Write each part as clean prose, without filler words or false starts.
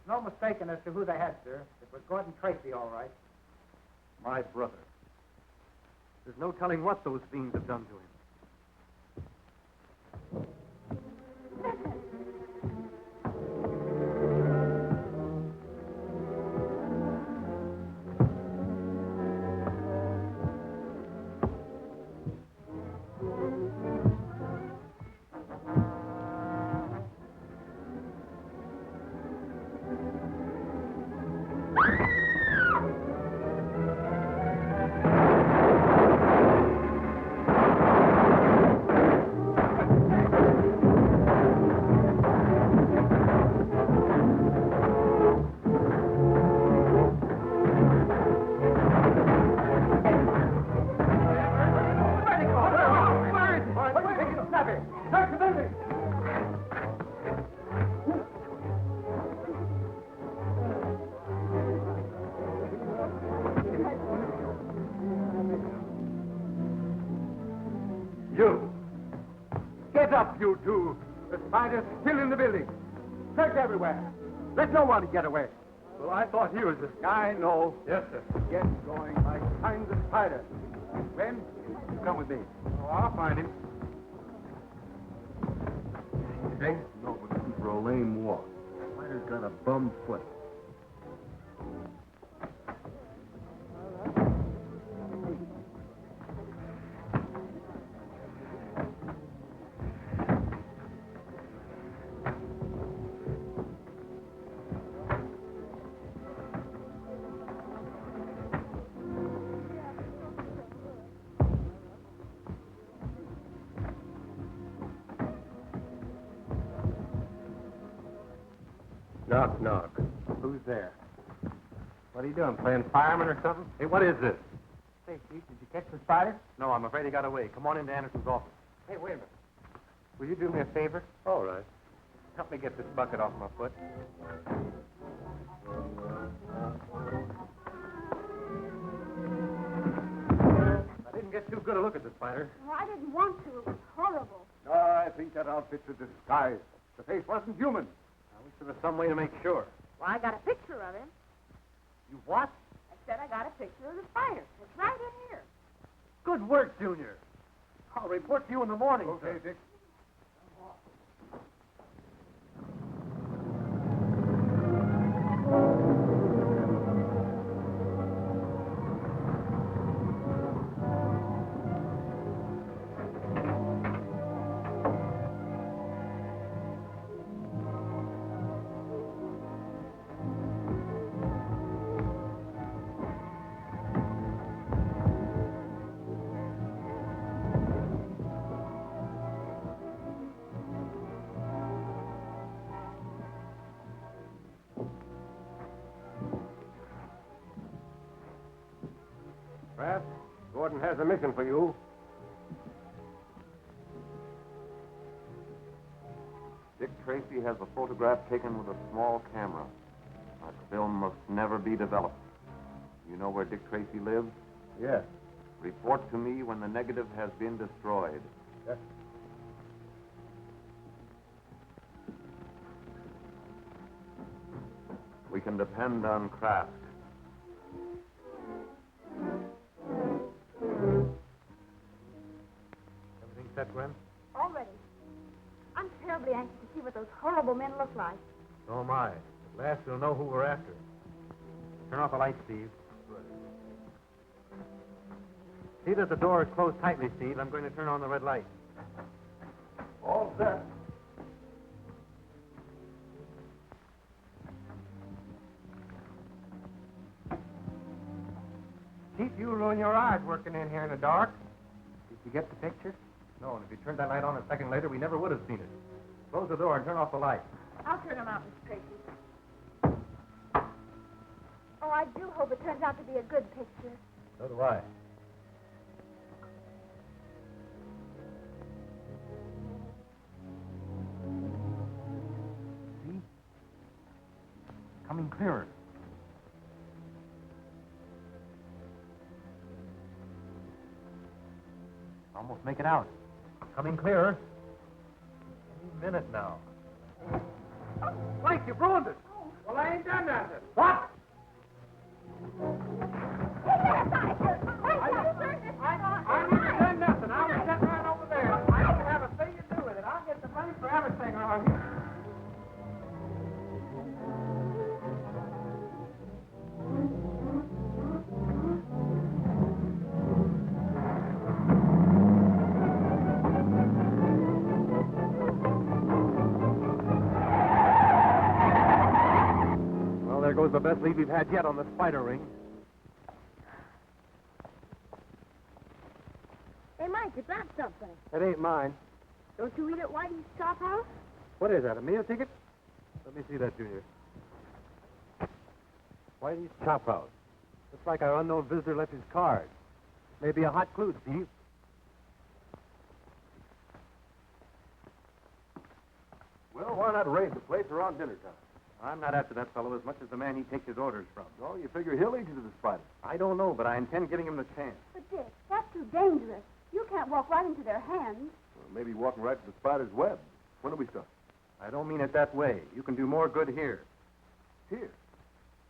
No mistaking as to who they had, sir. It was Gordon Tracy, all right. My brother. There's no telling what those fiends have done to him. You two. The spider's still in the building. Search everywhere. Let no one get away. Well, I thought he was the... I know. Yes, sir. Get going. I find the spider. When? You come with me. Oh, I'll find him. Hey? No, but looking for a lame walk. The spider's got a bum foot. Knock, knock. Who's there? What are you doing, playing fireman or something? Hey, what is this? Say, Chief, did you catch the spider? No, I'm afraid he got away. Come on into Anderson's office. Hey, wait a minute. Will you do me a favor? All right. Help me get this bucket off my foot. I didn't get too good a look at the spider. Oh, I didn't want to. It was horrible. I think that outfit's a disguise. The face wasn't human. I wish there was some way to make sure. Well, I got a picture of him. You what? I said I got a picture of the spider. It's right in here. Good work, Junior. I'll report to you in the morning. Okay, Dick. Kraft. Gordon has a mission for you. Dick Tracy has a photograph taken with a small camera. That film must never be developed. You know where Dick Tracy lives? Yes. Report to me when the negative has been destroyed. Yes. We can depend on Kraft. Everything set, Gwen? Already. I'm terribly anxious to see what those horrible men look like. So am I. At last we'll know who we're after. Turn off the light, Steve. See that the door is closed tightly, Steve. I'm going to turn on the red light. All set. Chief, you ruin your eyes working in here in the dark. Did you get the picture? No, and if you turned that light on a second later, we never would have seen it. Close the door and turn off the light. I'll turn them out, Miss Tracy. Oh, I do hope it turns out to be a good picture. So do I. See? Coming clearer. Almost make it out. Coming clearer. Any minute now. Blake, you ruined it. Well, I ain't done nothing. What? I ain't done nothing. I was sitting right over there. I don't have a thing to do with it. I'll get the blame for everything around here. Well, there goes the best lead we've had yet on the spider ring. Hey, Mike, you dropped something. It ain't mine. Don't you eat at Whitey's Chop House? What is that, a meal ticket? Let me see that, Junior. Whitey's Chop House. Looks like our unknown visitor left his card. Maybe a hot clue, Steve. Well, why not raid the place around dinner time? I'm not after that fellow as much as the man he takes his orders from. No, you figure he'll lead you to the spider. I don't know, but I intend giving him the chance. But, Dick, that's too dangerous. You can't walk right into their hands. Well, maybe walking right to the spider's web. When do we start? I don't mean it that way. You can do more good here. Here.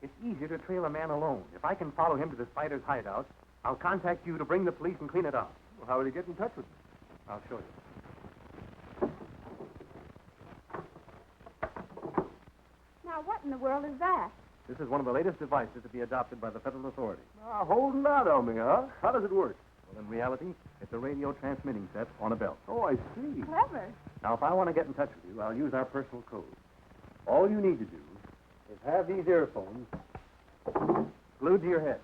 It's easier to trail a man alone. If I can follow him to the spider's hideout, I'll contact you to bring the police and clean it up. Well, how will he get in touch with me? I'll show you. Now, what in the world is that? This is one of the latest devices to be adopted by the federal authorities. Ah, holding out on me, huh? How does it work? Well, in reality, it's a radio transmitting set on a belt. Oh, I see. Clever. Now, if I want to get in touch with you, I'll use our personal code. All you need to do is have these earphones glued to your head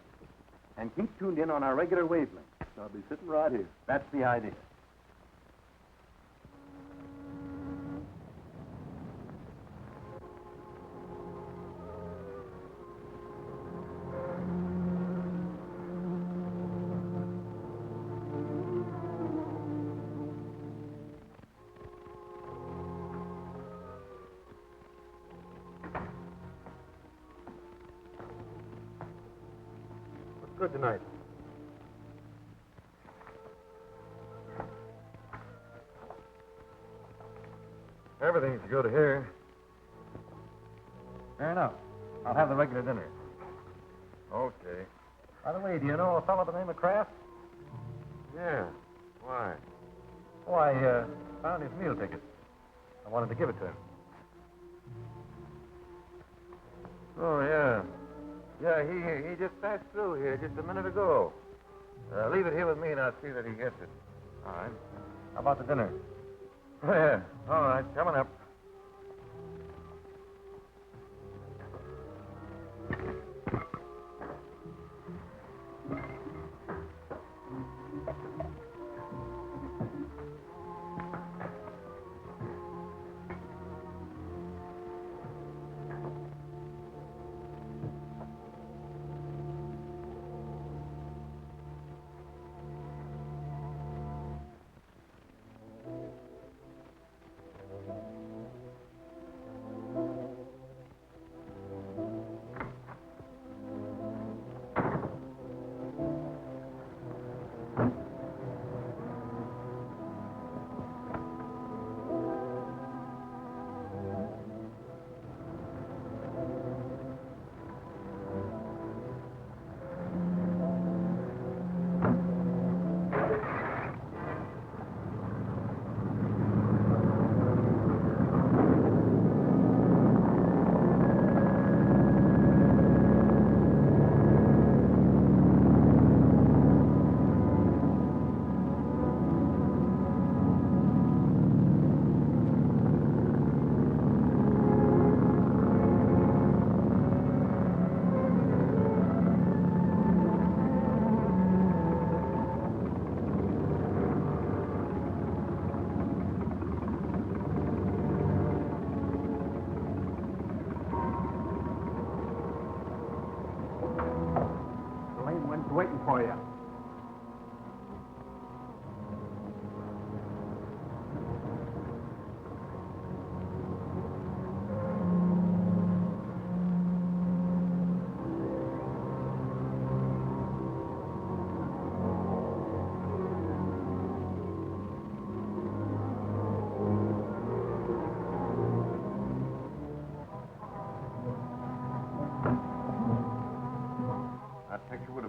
and keep tuned in on our regular wavelength. I'll be sitting right here. That's the idea. Good tonight. Everything's good here. Fair enough. I'll have the regular dinner. Okay. By the way, do you know a fellow by the name of Kraft? Yeah. Why? Oh, I found his meal ticket. I wanted to give it to him. Oh, yeah. Yeah, he just passed through here just a minute ago. Leave it here with me and I'll see that he gets it. All right. How about the dinner? Yeah. All right, coming up. waiting for you.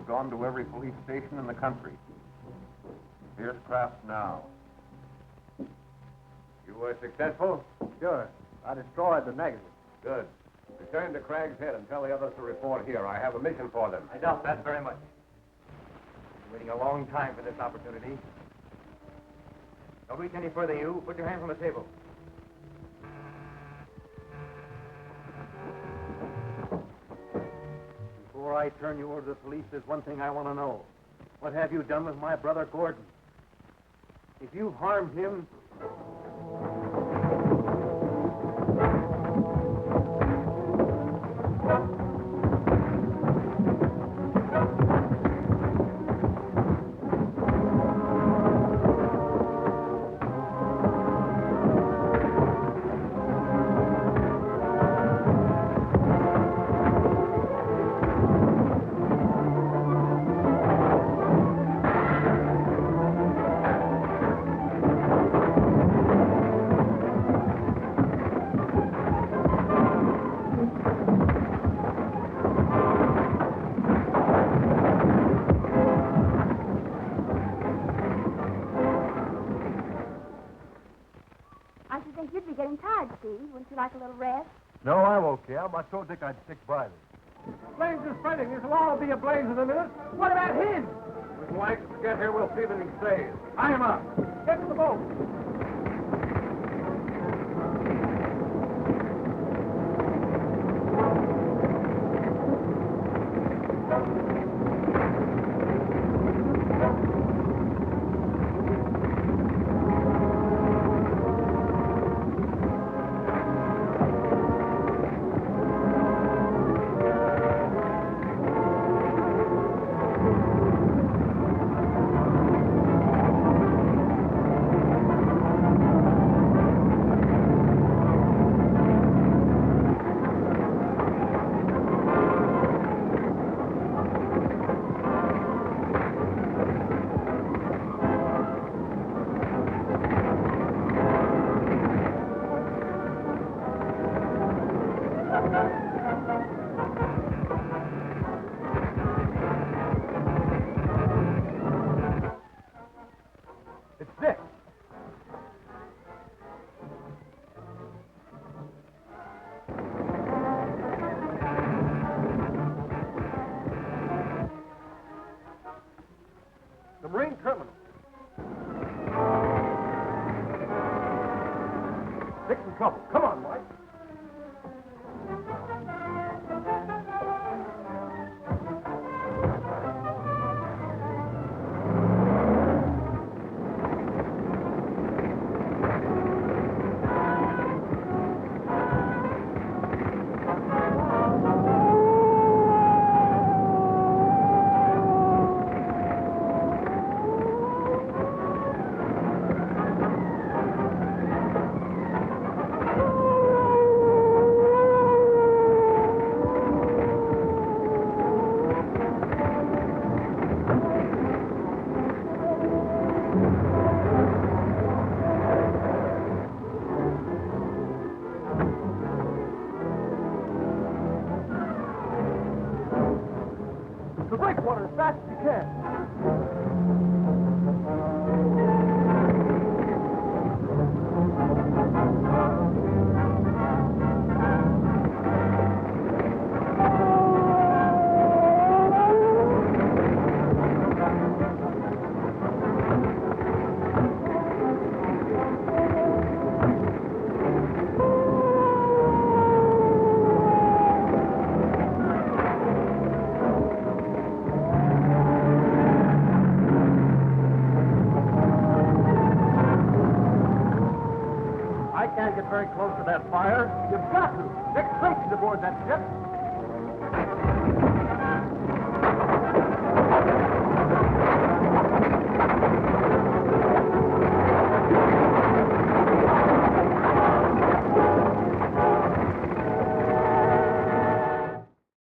Gone to every police station in the country. Here's Kraft now. You were successful? Sure. I destroyed the negative. Good. Return to Craig's Head and tell the others to report here. I have a mission for them. I doubt that very much. Been waiting a long time for this opportunity. Don't reach any further, you. Put your hands on the table. Before I turn you over to the police, there's one thing I want to know. What have you done with my brother Gordon? If you've harmed him... Wouldn't you like a little rest? No, I'm okay. I told Dick I'd stick by this. Flames are spreading. This will all be ablaze in a minute. What about him? When the lights get here, we'll see that he stays. Tie him up. Get to the boat. Very close to that fire. You've got to. Dick Tracy's aboard that ship.